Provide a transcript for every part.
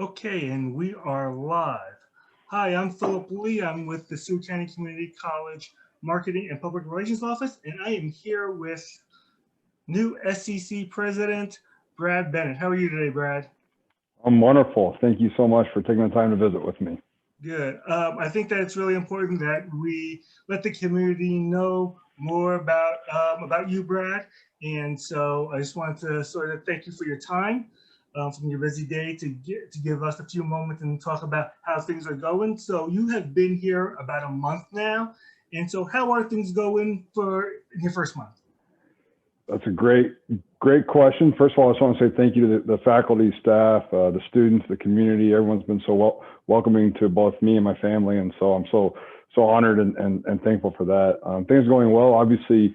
Okay, and we are live. Hi, I'm Philip Lee. I'm with the Sewage County Community College Marketing and Public Relations Office, and I am here with new SCC President Brad Bennett. How are you today, Brad? I'm wonderful. Thank you so much for taking the time to visit with me. Good. I think that it's really important that we let the community know more about you, Brad. And so I just wanted to sort of thank you for your time from your busy day to give us a few moments and talk about how things are going. So you have been here about a month now, and so how are things going for your first month? That's a great question. First of all, I just want to say thank you to the faculty, staff, the students, the community. Everyone's been so welcoming to both me and my family, and so I'm so honored and thankful for that. Things are going well. Obviously,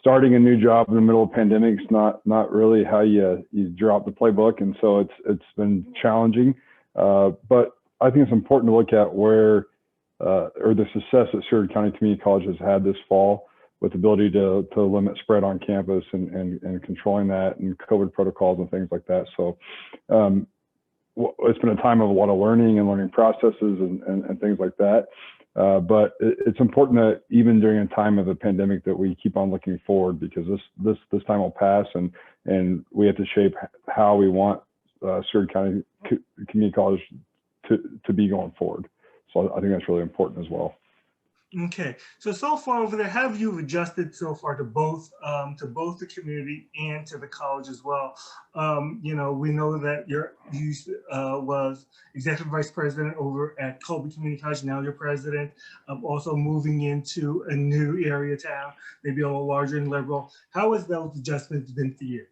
starting a new job in the middle of pandemic is not really how you drop the playbook, and so it's been challenging. But I think it's important to look at where or the success that Seward County Community College has had this fall with the ability to limit spread on campus and controlling that and COVID protocols and things like that. So it's been a time of a lot of learning and learning processes and things like that. But it's important that even during a time of a pandemic that we keep on looking forward, because this time will pass and we have to shape how we want Seward County Community College to be going forward. So I think that's really important as well. Okay, so far over there, how have you adjusted so far to both the community and to the college as well? We know that you was executive vice president over at Colby Community College. Now you're president. Also moving into a new area town, maybe a little larger and liberal. How has those adjustments been for you?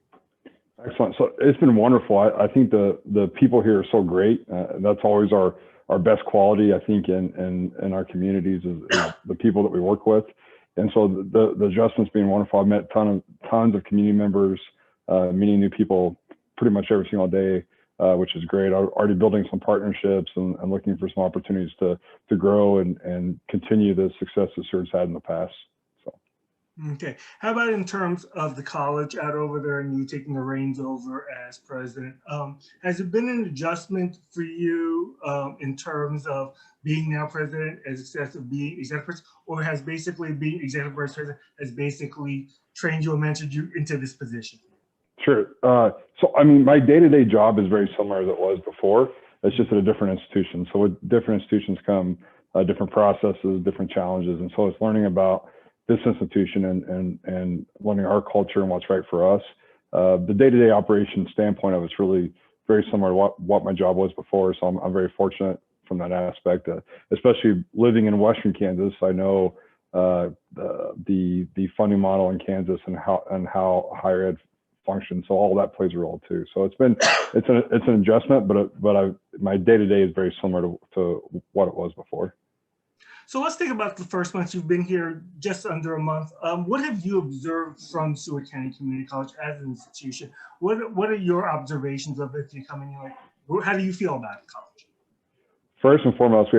Excellent. So it's been wonderful. I think the people here are so great. That's always our best quality, I think, in our communities is the people that we work with. And so the adjustments being wonderful. I've met tons of community members, meeting new people pretty much every single day, which is great. I'm already building some partnerships and looking for some opportunities to grow and continue the success that Seward's had in the past. Okay. How about in terms of the college out over there and you taking the reins over as president? Has it been an adjustment for you in terms of being now president as being executive president, or has basically being executive vice president has basically trained you and mentored you into this position? Sure. So, I mean, my day-to-day job is very similar as it was before. It's just at a different institution. So with different institutions come different processes, different challenges. And so it's learning about this institution and learning our culture and what's right for us. The day-to-day operation standpoint of it's really very similar to what my job was before. So I'm very fortunate from that aspect, especially living in Western Kansas. I know the funding model in Kansas and how higher ed functions. So all that plays a role too. So it's an adjustment, but my day-to-day is very similar to what it was before. So let's think about the first month you've been here, just under a month. What have you observed from Seward County Community College as an institution? What are your observations of it? If you come in, how do you feel about the college? First and foremost,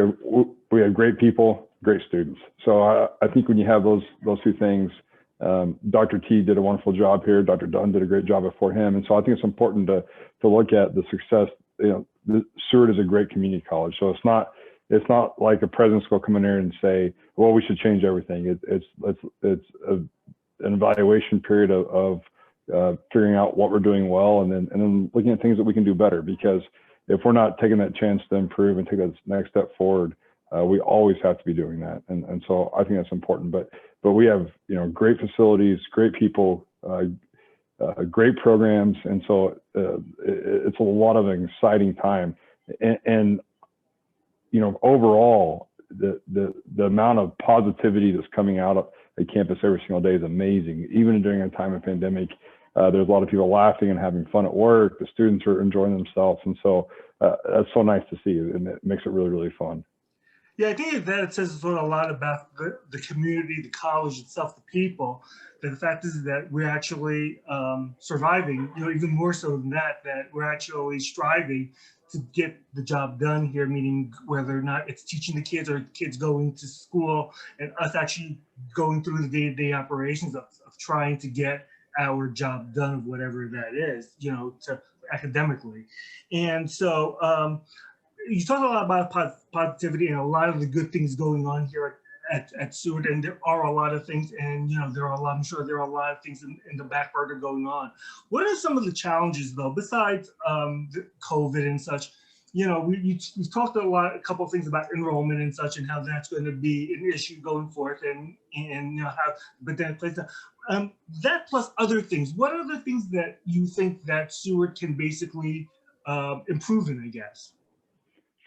we have great people, great students. So I think when you have those two things, Dr. T did a wonderful job here. Dr. Dunn did a great job before him, and so I think it's important to look at the success. Seward is a great community college, so it's not like a president's going to come in here and say, well, we should change everything. It's an evaluation period of figuring out what we're doing well and then looking at things that we can do better. Because if we're not taking that chance to improve and take that next step forward, we always have to be doing that. And so I think that's important. But we have great facilities, great people, great programs, and so it's a lot of an exciting time. And overall, the amount of positivity that's coming out at campus every single day is amazing. Even during a time of pandemic, there's a lot of people laughing and having fun at work. The students are enjoying themselves, and so that's so nice to see, and it makes it really, really fun. Yeah, I think that it says a lot about the community, the college itself, the people. That the fact is that we're actually surviving. Even more so than that we're actually striving to get the job done here, meaning whether or not it's teaching the kids or kids going to school and us actually going through the day-to-day operations of trying to get our job done of whatever that is, to academically. And so you talk a lot about positivity and a lot of the good things going on here at Seward, and there are a lot of things, and I'm sure there are a lot of things in the back burner going on. What are some of the challenges though, besides the COVID and such? We've talked a couple of things about enrollment and such, and how that's going to be an issue going forth, and but then that plus other things. What are the things that you think that Seward can basically improve in, I guess?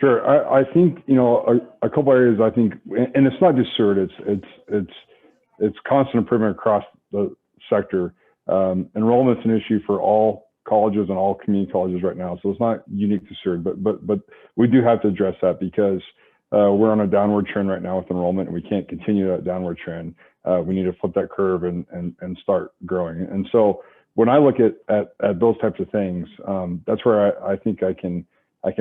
Sure. I think, a couple areas, I think, and it's not just Seward, it's constant improvement across the sector. Enrollment's an issue for all colleges and all community colleges right now. So it's not unique to Seward, but we do have to address that because we're on a downward trend right now with enrollment, and we can't continue that downward trend. We need to flip that curve and start growing. And so when I look at those types of things, that's where I think I can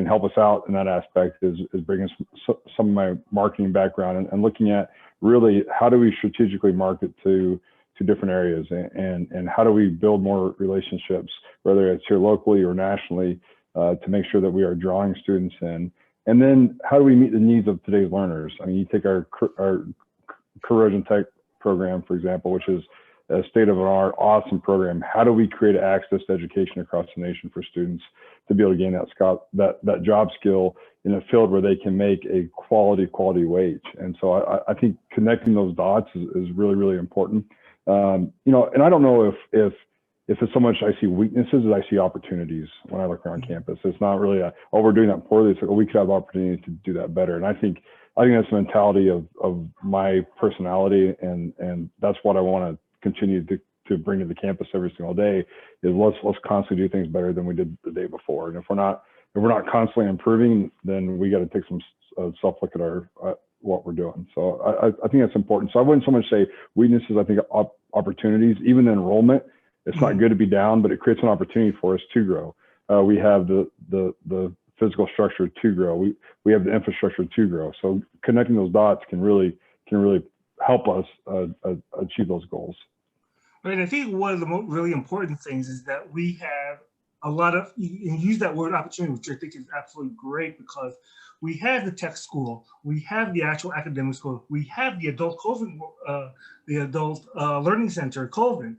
help us out in that aspect, is bringing some of my marketing background and looking at really how do we strategically market to different areas, and how do we build more relationships, whether it's here locally or nationally, to make sure that we are drawing students in. And then how do we meet the needs of today's learners? I mean, you take our corrosion tech program, for example, which is a state-of-the-art, awesome program. How do we create access to education across the nation for students to be able to gain that job skill in a field where they can make a quality wage? And so I think connecting those dots is really, really important. And I don't know if it's so much I see weaknesses as I see opportunities when I look around campus. It's not really we're doing that poorly. It's like, we could have opportunity to do that better. And I think that's the mentality of my personality, and that's what I want to continue to bring to the campus every single day, is let's constantly do things better than we did the day before. And if we're not constantly improving, then we got to take some self look at what we're doing. So I think that's important. So I wouldn't so much say weaknesses. I think opportunities. Even in enrollment, it's not good to be down, but it creates an opportunity for us to grow. We have the physical structure to grow. We have the infrastructure to grow. So connecting those dots can really help us achieve those goals. Right. I think one of the really important things is that we have a lot of, you use that word opportunity, which I think is absolutely great, because we have the tech school, we have the actual academic school, we have the adult learning center, Colvin.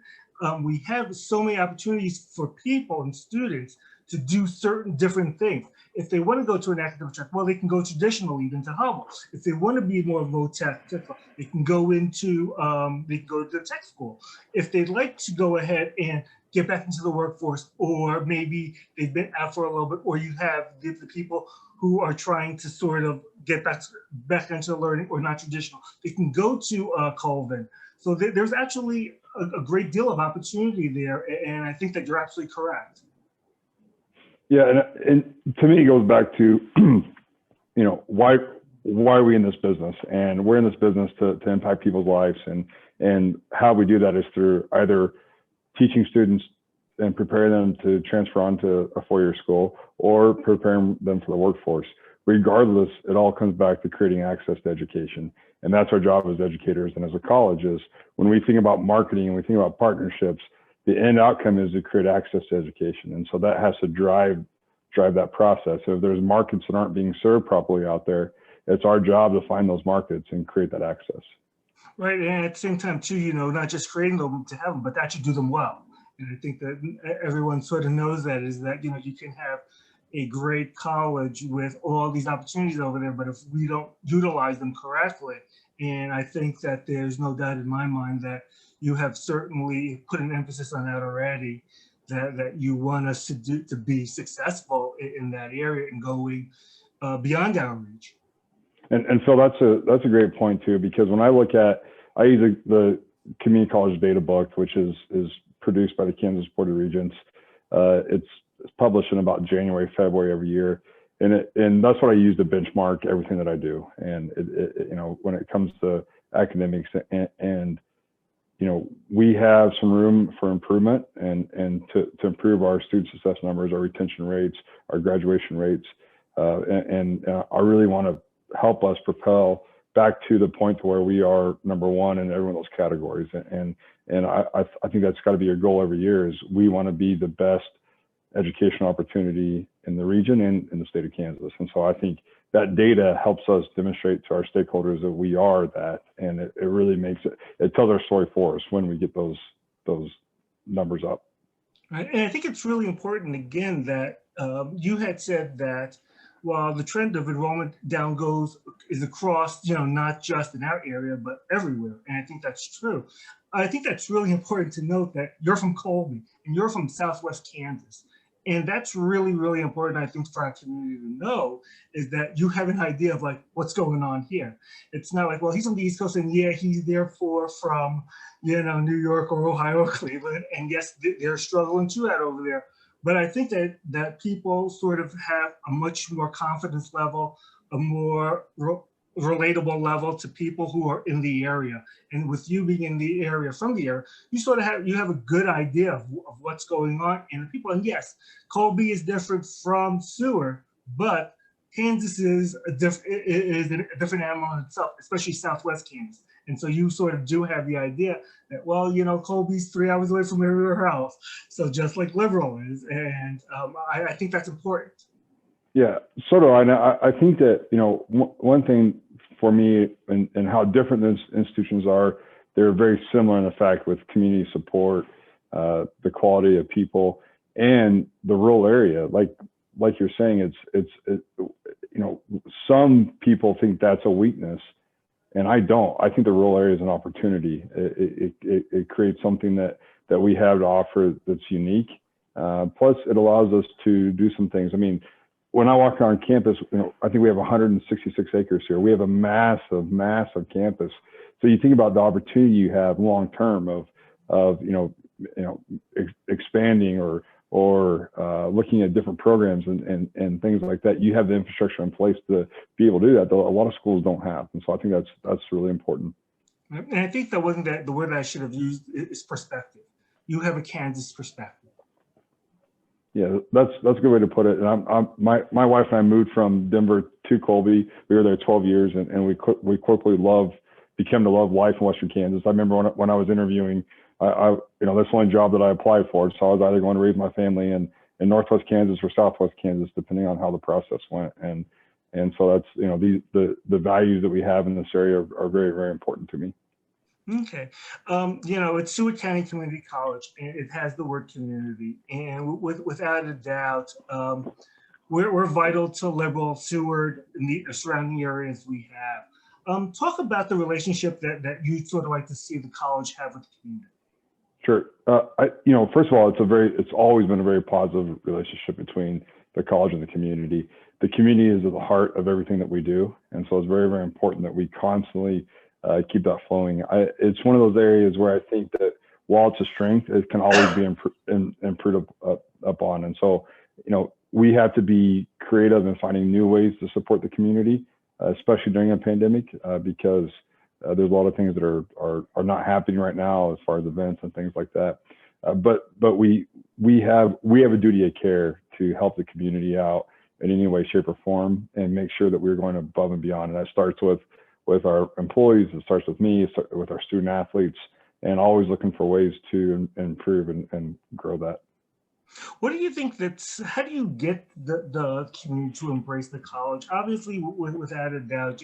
We have so many opportunities for people and students to do certain different things. If they want to go to an academic track, well, they can go traditionally even to Hubble. If they want to be more low tech, they can go into the tech school. If they'd like to go ahead and get back into the workforce, or maybe they've been out for a little bit, or you have the people who are trying to sort of get back into learning or not traditional, they can go to Colvin. So there's actually a great deal of opportunity there, and I think that you're absolutely correct. Yeah, and to me, it goes back to, why are we in this business? And we're in this business to impact people's lives, and how we do that is through either teaching students and preparing them to transfer on to a four-year school, or preparing them for the workforce. Regardless, it all comes back to creating access to education. And that's our job as educators and as a college, is when we think about marketing and we think about partnerships, the end outcome is to create access to education. And so that has to drive that process. So if there's markets that aren't being served properly out there, it's our job to find those markets and create that access. Right, and at the same time too, not just creating them to have them, but to actually do them well. And I think that everyone sort of knows that, is that, you can have a great college with all these opportunities over there, but if we don't utilize them correctly, and I think that there's no doubt in my mind that you have certainly put an emphasis on that already, that you want us to be successful in that area and going beyond our reach. And so that's a great point too, because when I use the Community College Data Book, which is produced by the Kansas Board of Regents. It's published in about January, February every year. And that's what I use to benchmark everything that I do. And when it comes to academics, and we have some room for improvement, and to improve our student success numbers, our retention rates, our graduation rates. And I really want to help us propel back to the point to where we are number one in every one of those categories. And I think that's got to be your goal every year, is we want to be the best educational opportunity in the region and in the state of Kansas. And so I think that data helps us demonstrate to our stakeholders that we are that, and it really makes it tells our story for us when we get those numbers up. Right. And I think it's really important, again, that you had said that while the trend of enrollment down is across, not just in our area, but everywhere. And I think that's true. I think that's really important to note that you're from Colby and you're from Southwest Kansas. And that's really, really important, I think, for our community to know, is that you have an idea of like what's going on here. It's not like, well, he's on the East Coast and yeah, he's therefore from, New York or Ohio or Cleveland. And yes, they're struggling too out over there. But I think that people sort of have a much more confidence level, a more relatable level to people who are in the area. And with you being in the area, from the area, you sort of have a good idea of what's going on in the people. And yes, Colby is different from Seward, but Kansas is a different animal in itself, especially Southwest Kansas. And so you sort of do have the idea that, well, Colby's 3 hours away from everywhere else. So just like Liberal is. And I think that's important. Yeah, so do I. I think that, one thing for me and how different those institutions are, they're very similar in the fact with community support, the quality of people, and the rural area. Like you're saying, some people think that's a weakness, and I don't. I think the rural area is an opportunity. It creates something that we have to offer that's unique. Plus, it allows us to do some things. I mean, when I walk around campus, I think we have 166 acres here. We have a massive, massive campus. So you think about the opportunity you have long term of expanding or looking at different programs and things like that. You have the infrastructure in place to be able to do that, though a lot of schools don't have. And so I think that's really important. And I think that wasn't the word I should have used is perspective. You have a Kansas perspective. Yeah, that's a good way to put it. And my wife and I moved from Denver to Colby. We were there 12 years, and we quickly became to love life in Western Kansas. I remember when I was interviewing, that's the only job that I applied for. So I was either going to raise my family in Northwest Kansas or Southwest Kansas, depending on how the process went. And so that's the values that we have in this area are very, very important to me. Okay. It's Seward County Community College, and it has the word community. And without a doubt, we're vital to Liberal, Seward, and the surrounding areas we have. Talk about the relationship that you sort of like to see the college have with the community. Sure. First of all, it's always been a very positive relationship between the college and the community. The community is at the heart of everything that we do. And so it's very, very important that we constantly keep that flowing. It's one of those areas where I think that while it's a strength, it can always be improved upon. And so, we have to be creative in finding new ways to support the community, especially during a pandemic, because there's a lot of things that are not happening right now as far as events and things like that. But we have a duty of care to help the community out in any way, shape, or form, and make sure that we're going above and beyond. And that starts with our employees, it starts with me, with our student athletes, and always looking for ways to improve and grow that. What do you think how do you get the community to embrace the college? Obviously, without a doubt,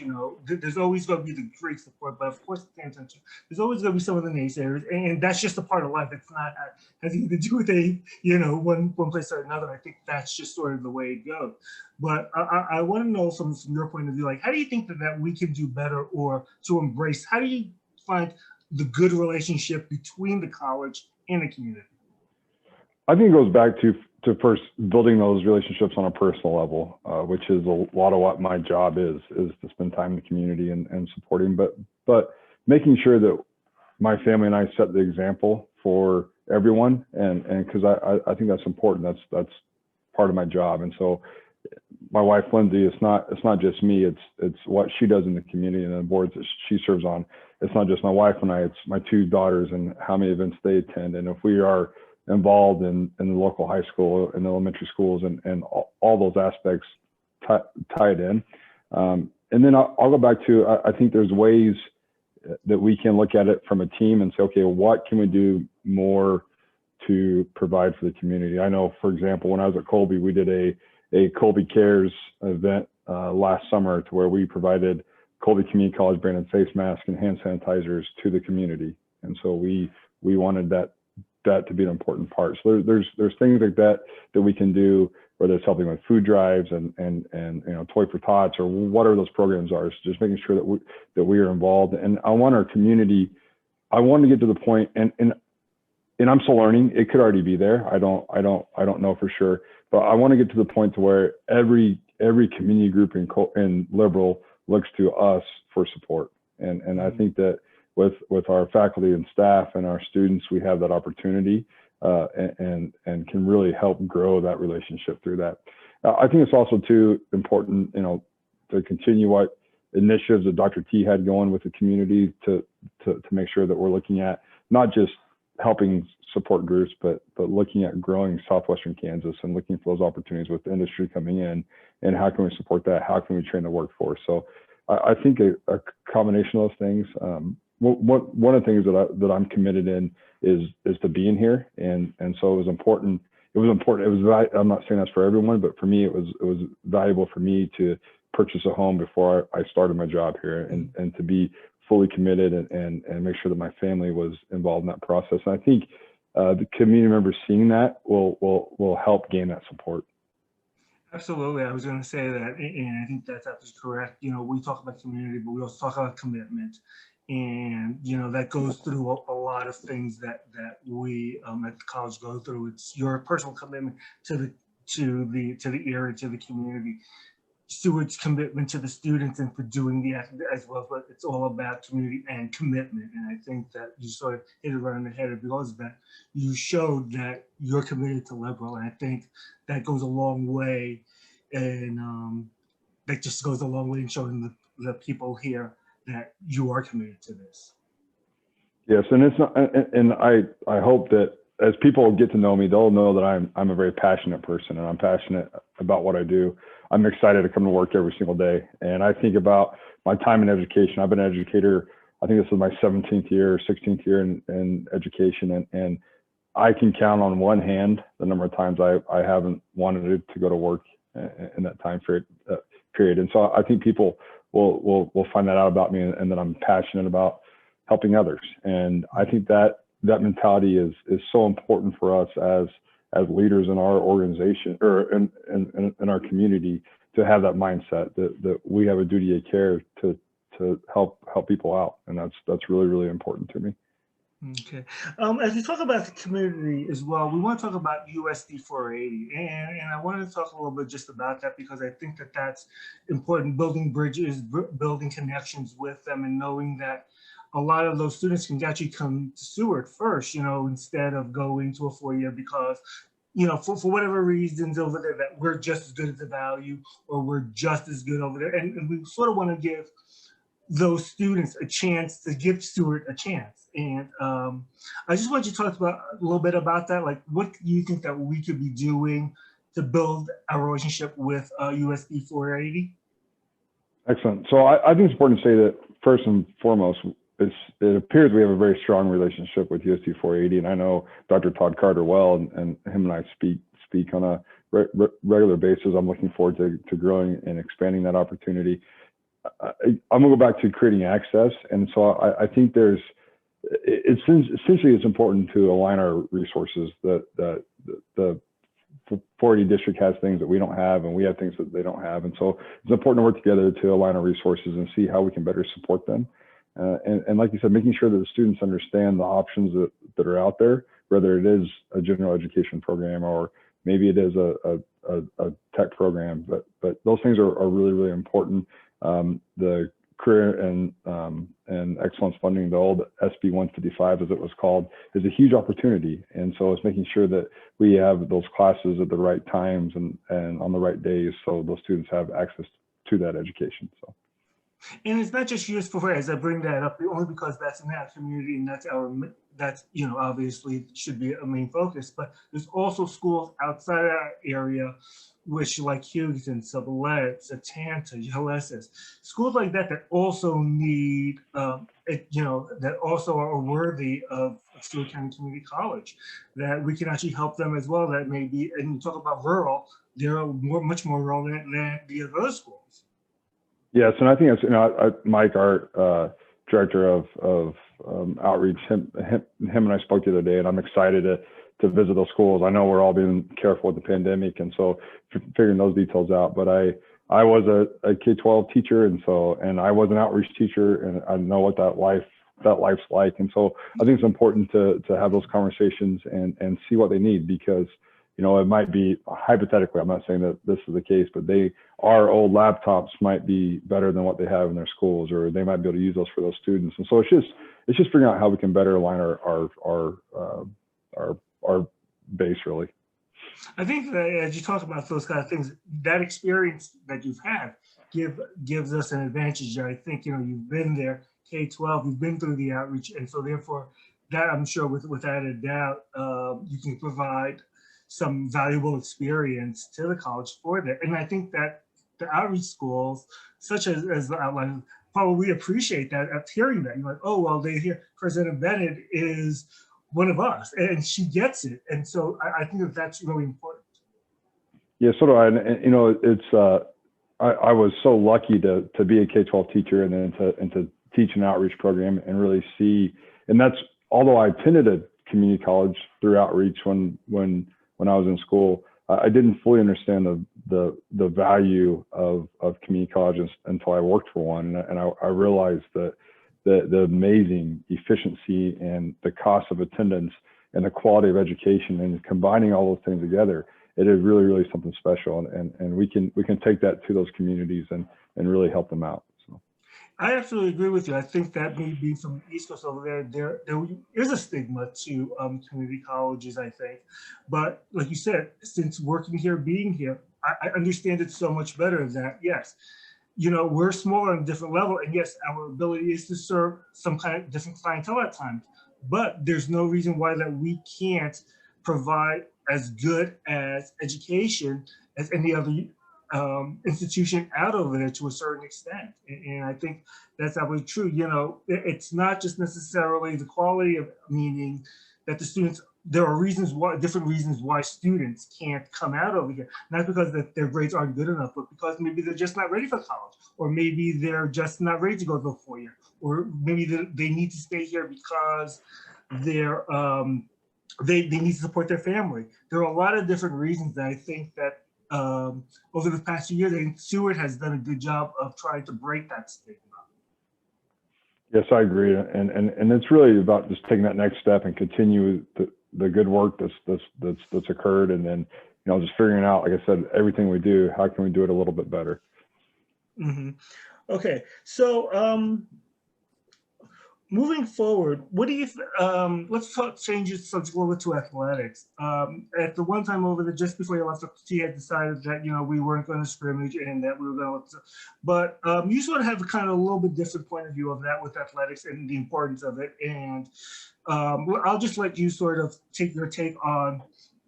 there's always going to be the great support, but of course, there's always going to be some of the naysayers, and that's just a part of life. It's not having to do with one place or another. I think that's just sort of the way it goes. But I want to know from your point of view, like, how do you think that we can do better or to embrace? How do you find the good relationship between the college and the community? I think it goes back to first building those relationships on a personal level, which is a lot of what my job is to spend time in the community and supporting, but making sure that my family and I set the example for everyone, and because I think that's important. That's part of my job. And so my wife Lindsay, it's not just me. It's what she does in the community and the boards that she serves on. It's not just my wife and I. It's my two daughters and how many events they attend. And if we are involved in the local high school and elementary schools and all those aspects tied in. And then I'll go back to, I think there's ways that we can look at it from a team and say, okay, what can we do more to provide for the community. I know, for example, when I was at Colby, we did a Colby Cares event last summer to where we provided Colby Community College branded face masks and hand sanitizers to the community. And so we wanted that to be an important part. So there's things like that we can do, whether it's helping with food drives and Toy for Tots or whatever those programs are. It's just making sure that we are involved. And I want our community. I want to get to the point, and I'm still learning. It could already be there. I don't know for sure, but I want to get to the point to where every community group in Liberal looks to us for support. And I think that with our faculty and staff and our students, we have that opportunity and can really help grow that relationship through that. I think it's also too important, to continue what initiatives that Dr. T had going with the community to make sure that we're looking at not just helping support groups, but looking at growing Southwestern Kansas and looking for those opportunities with the industry coming in, and how can we support that? How can we train the workforce? So I think a combination of those things. One of the things that I'm committed in is to being here, and so it was important. I'm not saying that's for everyone, but for me, it was valuable for me to purchase a home before I started my job here, and to be fully committed and make sure that my family was involved in that process. And I think the community members seeing that will help gain that support. Absolutely. I was going to say that, and I think that's absolutely correct. We talk about community, but we also talk about commitment. And, that goes through a lot of things that we at the college go through. It's your personal commitment to the area, to the community. Sewage commitment to the students and for doing the activity as well, but it's all about community and commitment. And I think that you sort of hit it right on the head because of that. You showed that you're committed to Liberal, and I think that goes a long way, and that just goes a long way in showing the people here that you are committed to this. Yes, and it's not, and I hope that as people get to know me, they'll know that I'm a very passionate person, and I'm passionate about what I do. I'm excited to come to work every single day. And I think about my time in education. I've been an educator. I think this is my 17th year, 16th year in education. And I can count on one hand the number of times I haven't wanted to go to work in that time period. And so I think people will find that out about me, and that I'm passionate about helping others. And I think that mentality is so important for us as leaders in our organization or in our community, to have that mindset that we have a duty of care to help people out. And that's really, really important to me. Okay. As we talk about the community as well, we want to talk about USD 480, and I wanted to talk a little bit just about that, because I think that that's important, building bridges, building connections with them, and knowing that a lot of those students can actually come to Seward first, instead of going to a 4-year, because, for whatever reasons over there that we're just as good at the value, or we're just as good over there. And we sort of want to give those students a chance to give Seward a chance. And I just want you to talk about a little bit about that. Like, what do you think that we could be doing to build our relationship with USD 480? Excellent. So I think it's important to say that first and foremost, it appears we have a very strong relationship with USD 480, and I know Dr. Todd Carter well, and him and I speak on a regular basis. I'm looking forward to growing and expanding that opportunity. I'm gonna go back to creating access, and so I think essentially it's important to align our resources. The 480 district has things that we don't have, and we have things that they don't have, and so it's important to work together to align our resources and see how we can better support them. And like you said, making sure that the students understand the options that are out there, whether it is a general education program or maybe it is a tech program, but those things are really, really important. The career and excellence funding, the old SB 155 as it was called, is a huge opportunity. And so it's making sure that we have those classes at the right times and on the right days, so those students have access to that education. So. And it's not just useful for, as I bring that up, only because that's in our community and that's obviously should be a main focus, but there's also schools outside our area, which like Hughton, Sublette, Satanta, Ulysses, schools like that also need, that also are worthy of Stewart County Community College, that we can actually help them as well. That may be, and you talk about rural, they're much more rural than the other schools. Yes, and I think that's, Mike, our director of outreach, him and I spoke the other day, and I'm excited to visit those schools. I know we're all being careful with the pandemic, and so figuring those details out. But I was a K-12 teacher, and I was an outreach teacher, and I know what that life's like. And so I think it's important to have those conversations and see what they need, because it might be, hypothetically, I'm not saying that this is the case, but our old laptops might be better than what they have in their schools, or they might be able to use those for those students. And so it's just figuring out how we can better align our base, really. I think that as you talk about those kind of things, that experience that you've had gives us an advantage. I think, you've been there, K-12, you've been through the outreach. And so therefore, that I'm sure without a doubt, you can provide some valuable experience to the college for that. And I think that the outreach schools, such as the outline, probably appreciate that, hearing that. You're like, oh, well, they hear President Bennett is one of us, and she gets it. And so I think that's really important. Yeah, so do I. And it's I was so lucky to be a K-12 teacher and then to teach an outreach program and really see. And that's, although I attended a community college through outreach when I was in school, I didn't fully understand the value of community colleges until I worked for one, and I realized that the amazing efficiency and the cost of attendance and the quality of education, and combining all those things together, it is really, really something special. And we can take that to those communities and really help them out. So I absolutely agree with you. I think that maybe from the East Coast over there is a stigma to community colleges, I think. But like you said, since working here, being here, I understand it so much better that, yes, we're smaller on a different level. And yes, our ability is to serve some kind of different clientele at times. But there's no reason why that we can't provide as good as education as any other institution out over there to a certain extent. And I think that's absolutely true. It's not just necessarily the quality of, meaning that the students, there are different reasons why students can't come out over here. Not because that their grades aren't good enough, but because maybe they're just not ready for college, or maybe they're just not ready to go to the 4-year, or maybe they need to stay here because they're they need to support their family. There are a lot of different reasons that I think that over the past few years, I think Seward has done a good job of trying to break that stigma. Yes, I agree, and it's really about just taking that next step and continue the good work that's occurred, and then just figuring out, like I said, everything we do, how can we do it a little bit better? Mm-hmm. Okay, so moving forward, what do you? Let's change the subject over to athletics. At the one time over there, just before you left, he had decided that we weren't going to scrimmage and that we were going to. But you sort of have a kind of a little bit different point of view of that with athletics and the importance of it. And I'll just let you sort of take your take on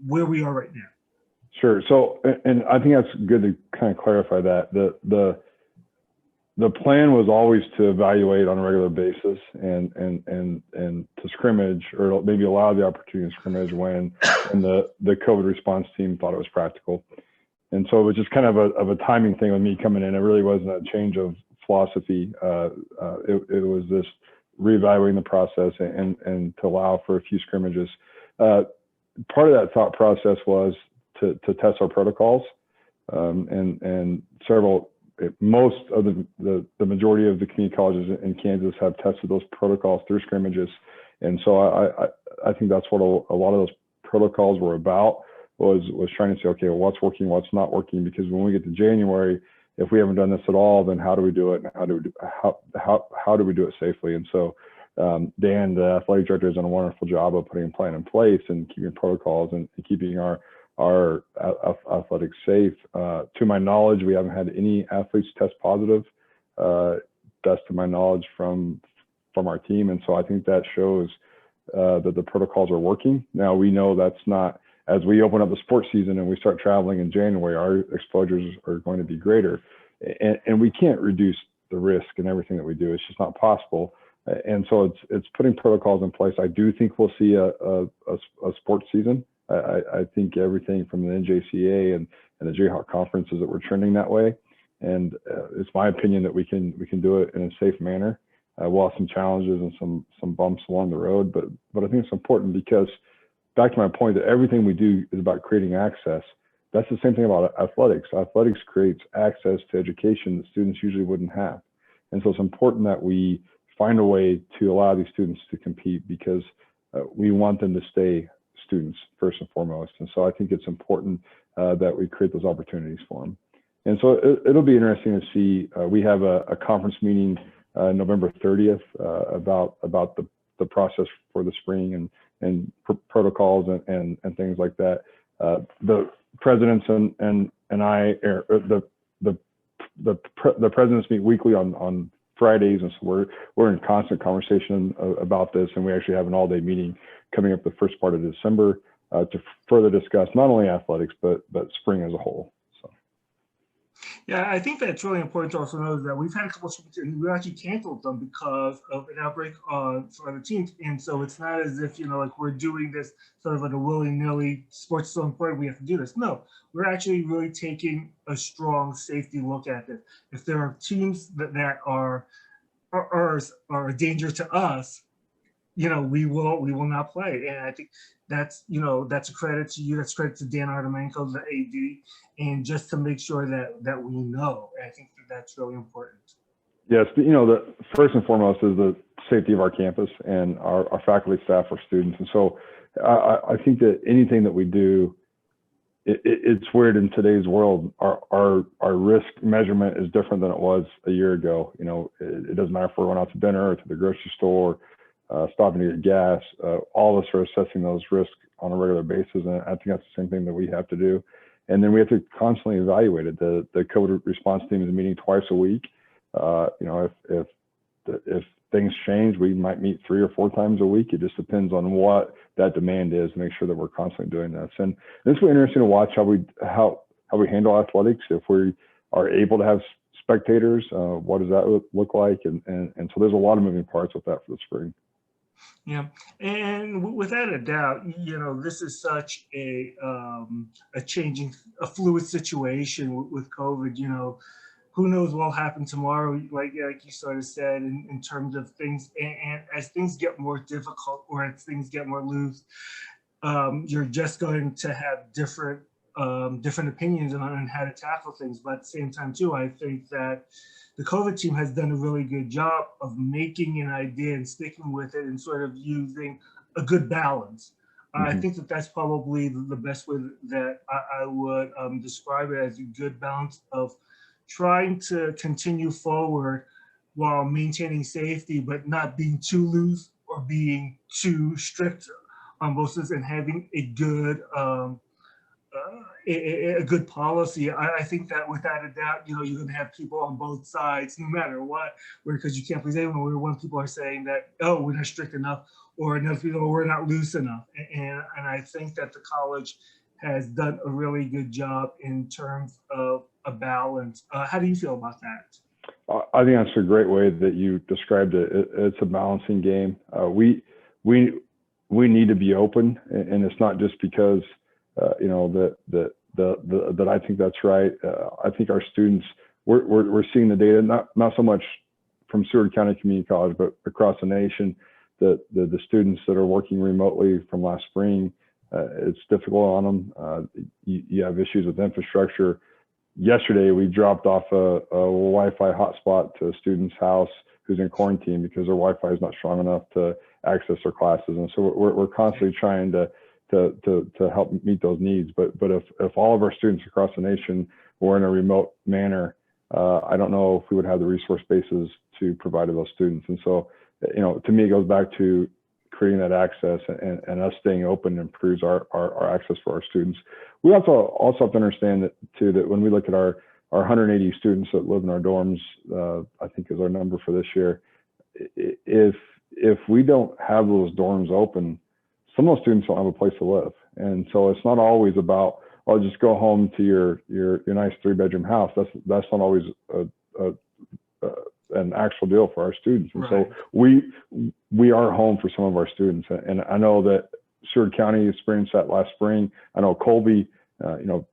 where we are right now. Sure. So, and I think that's good to kind of clarify that the plan was always to evaluate on a regular basis and to scrimmage, or maybe allow the opportunity to scrimmage when the COVID response team thought it was practical. And so it was just kind of a timing thing with me coming in. It really wasn't a change of philosophy. It was this reevaluating the process and to allow for a few scrimmages. Part of that thought process was to test our protocols, and most of the majority of the community colleges in Kansas have tested those protocols through scrimmages. And so I think that's what a lot of those protocols were about, was trying to say, okay, well, what's working, what's not working? Because when we get to January, if we haven't done this at all, then how do we do it? And how do we do it safely? And so Dan, the athletic director, has done a wonderful job of putting a plan in place and keeping protocols and keeping our athletics safe. To my knowledge, we haven't had any athletes test positive, best to my knowledge, from our team. And so I think that shows that the protocols are working. Now, we know that's not, as we open up the sports season and we start traveling in January, our exposures are going to be greater. And we can't reduce the risk in everything that we do. It's just not possible. And so it's putting protocols in place. I do think we'll see a sports season. I think everything from the NJCA and the Jayhawk conferences that we're trending that way. And it's my opinion that we can do it in a safe manner. We'll have some challenges and some bumps along the road, but I think it's important because, back to my point, that everything we do is about creating access. That's the same thing about athletics. Athletics creates access to education that students usually wouldn't have. And so it's important that we find a way to allow these students to compete because we want them to stay students first and foremost. And so I think it's important that we create those opportunities for them. And so it'll be interesting to see. We have a conference meeting November 30th about the process for the spring and protocols and things like that. The presidents and I, the presidents meet weekly on Fridays, and so we're in constant conversation about this, and we actually have an all-day meeting coming up the first part of December to further discuss not only athletics but spring as a whole. So. Yeah, I think that's really important to also know that we've had a couple of sports and we actually canceled them because of an outbreak for other teams. And so it's not as if, like we're doing this sort of like a willy-nilly, sports is so important, we have to do this. No, we're actually really taking a strong safety look at this. If there are teams that are a danger to us, we will not play. And I think that's a credit to you. That's credit to Dan Artemenko, the AD, and just to make sure that we know. And I think that's really important. Yes, the first and foremost is the safety of our campus and our faculty, staff, our students. And so I think that anything that we do, it's weird in today's world. Our risk measurement is different than it was a year ago. It doesn't matter if we're going out to dinner or to the grocery store, stopping to get gas. All of us are assessing those risks on a regular basis, and I think that's the same thing that we have to do. And then we have to constantly evaluate it. The COVID response team is meeting twice a week. If things change, we might meet 3 or 4 times a week. It just depends on what that demand is to make sure that we're constantly doing this. And this will be interesting to watch how we handle athletics. If we are able to have spectators, what does that look like? And so there's a lot of moving parts with that for the spring. Yeah, and without a doubt, this is such a fluid situation with COVID. Who knows what'll happen tomorrow? Like you sort of said, in terms of things, and as things get more difficult or as things get more loose, you're just going to have different opinions on how to tackle things. But at the same time, too, I think that the COVID team has done a really good job of making an idea and sticking with it and sort of using a good balance. Mm-hmm. I think that's probably the best way that I would describe it, as a good balance of trying to continue forward while maintaining safety, but not being too loose or being too strict on both sides, and having a good policy. I think that without a doubt, you're going to have people on both sides, no matter what, because you can't please everyone. When people are saying that, oh, we're not strict enough, or another people, we're not loose enough. And I think that the college has done a really good job in terms of a balance. How do you feel about that? I think that's a great way that you described it. It's a balancing game. We need to be open, and it's not just because that I think that's right. I think our students, we're seeing the data, not so much from Seward County Community College, but across the nation, that the students that are working remotely from last spring, it's difficult on them. You have issues with infrastructure. Yesterday, we dropped off a Wi-Fi hotspot to a student's house who's in quarantine because their Wi-Fi is not strong enough to access their classes. And so we're constantly trying to help meet those needs. But if all of our students across the nation were in a remote manner, I don't know if we would have the resource bases to provide to those students. And so, to me, it goes back to creating that access and us staying open improves our access for our students. We also have to understand that too, that when we look at our 180 students that live in our dorms, I think is our number for this year. If we don't have those dorms open, some of those students don't have a place to live. And so it's not always about, oh, just go home to your nice 3-bedroom house. That's not always an actual deal for our students. And Right. so we are home for some of our students. And I know that Seward County experienced that last spring. I know Colby,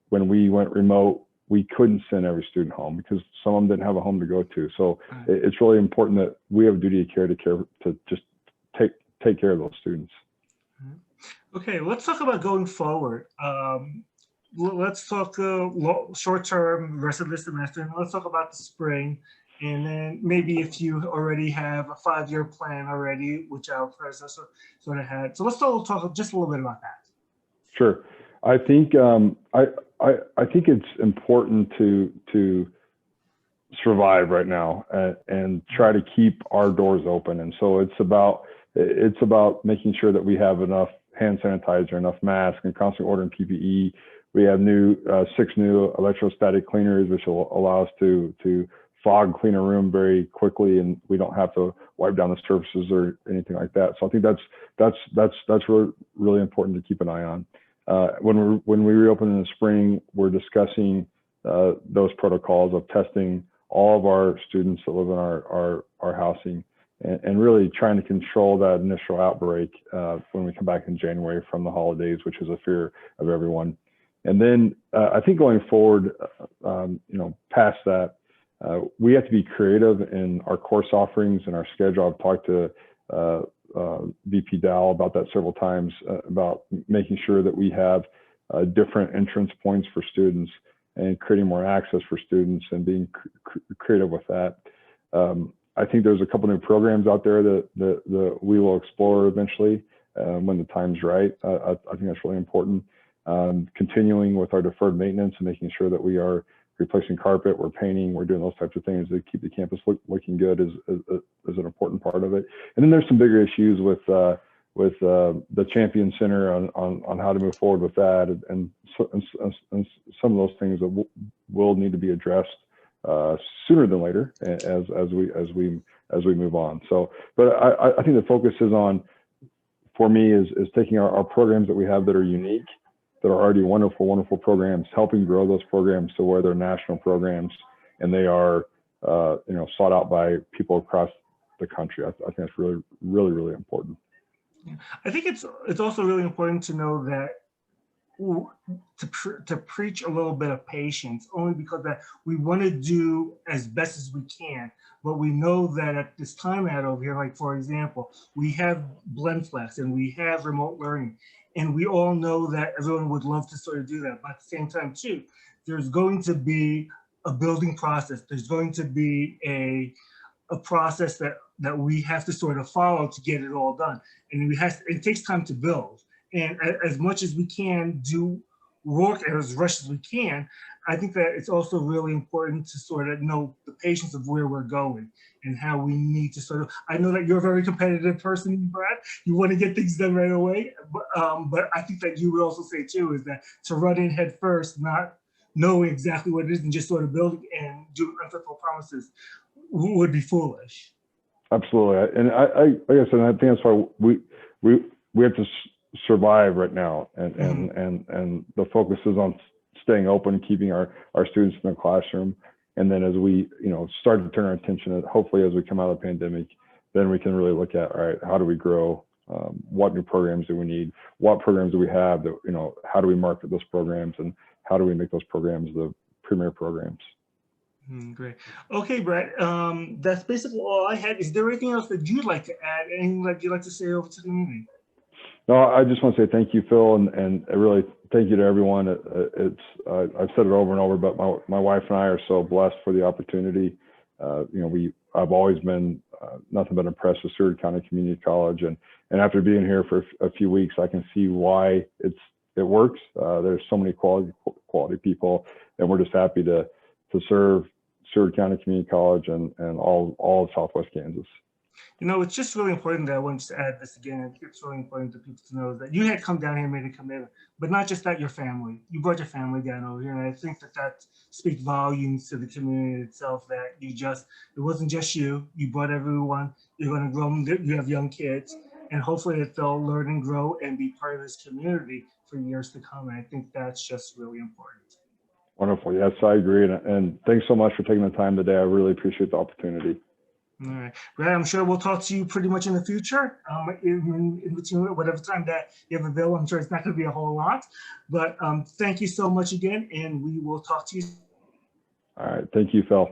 when we went remote, we couldn't send every student home because some of them didn't have a home to go to. So Right. it's really important that we have a duty of care to just take care of those students. Okay, let's talk about going forward. Let's talk short term, rest of the semester, and let's talk about the spring. And then maybe if you already have a 5-year plan already, which our predecessor sort of had. So let's talk just a little bit about that. Sure. I think I think it's important to survive right now and try to keep our doors open. And so it's about making sure that we have enough hand sanitizer, enough masks, and constantly ordering PPE. We have 6 new electrostatic cleaners, which will allow us to fog clean a room very quickly, and we don't have to wipe down the surfaces or anything like that. So I think that's really, really important to keep an eye on. When we reopen in the spring, we're discussing those protocols of testing all of our students that live in our housing, and really trying to control that initial outbreak when we come back in January from the holidays, which is a fear of everyone. And then I think going forward, past that, we have to be creative in our course offerings and our schedule. I've talked to VP Dow about that several times, about making sure that we have different entrance points for students and creating more access for students and being creative with that. I think there's a couple new programs out there that we will explore eventually when the time's right. I think that's really important. Continuing with our deferred maintenance and making sure that we are replacing carpet, we're painting, we're doing those types of things to keep the campus looking good is an important part of it. And then there's some bigger issues with the Champion Center on how to move forward with that, and some of those things that will need to be addressed sooner than later as we move on. So, but I think the focus is on, for me, is taking our programs that we have that are unique, that are already wonderful programs, helping grow those programs to where they're national programs and they are sought out by people across the country. I think that's really, really, really important. Yeah. I think it's also really important to know that to preach a little bit of patience, only because that we want to do as best as we can, but we know that at this time over here, like for example, we have BlendFlex and we have remote learning, and we all know that everyone would love to sort of do that, but at the same time too, there's going to be a building process. There's going to be a process that we have to sort of follow to get it all done, and it takes time to build. And as much as we can do work as rush as we can, I think that it's also really important to sort of know the patience of where we're going and how we need to sort of, I know that you're a very competitive person, Brad. You want to get things done right away, but I think that you would also say too, is that to run in head first, not knowing exactly what it is and just sort of building and do unfulfilled promises would be foolish. Absolutely. And like I said, I think that's why we have to survive right now, and the focus is on staying open, keeping our students in the classroom, and then as we start to turn our attention, hopefully as we come out of the pandemic, then we can really look at, all right, how do we grow, what new programs do we need, what programs do we have, that how do we market those programs, and how do we make those programs the premier programs. Great. Okay, Brad, that's basically all I had. Is there anything else that you'd like to add, anything that you'd like to say over to the community? No, I just want to say thank you, Phil, and I really thank you to everyone. I've said it over and over, but my wife and I are so blessed for the opportunity. I've always been nothing but impressed with Seward County Community College, and after being here for a few weeks, I can see why it works. There's so many quality people, and we're just happy to serve Seward County Community College and all of Southwest Kansas. It's just really important that I want to add this again. I think it's really important for people to know that you had come down here and made a commitment, but not just that, your family. You brought your family down over here, and I think that speaks volumes to the community itself, that it wasn't just you. You brought everyone. You're going to grow them. You have young kids, and hopefully that they'll learn and grow and be part of this community for years to come. And I think that's just really important. Wonderful. Yes, I agree. And thanks so much for taking the time today. I really appreciate the opportunity. All right, Brad, I'm sure we'll talk to you pretty much in the future, in between whatever time that you have available. I'm sure it's not going to be a whole lot, but thank you so much again, and we will talk to you. All right. Thank you, Phil.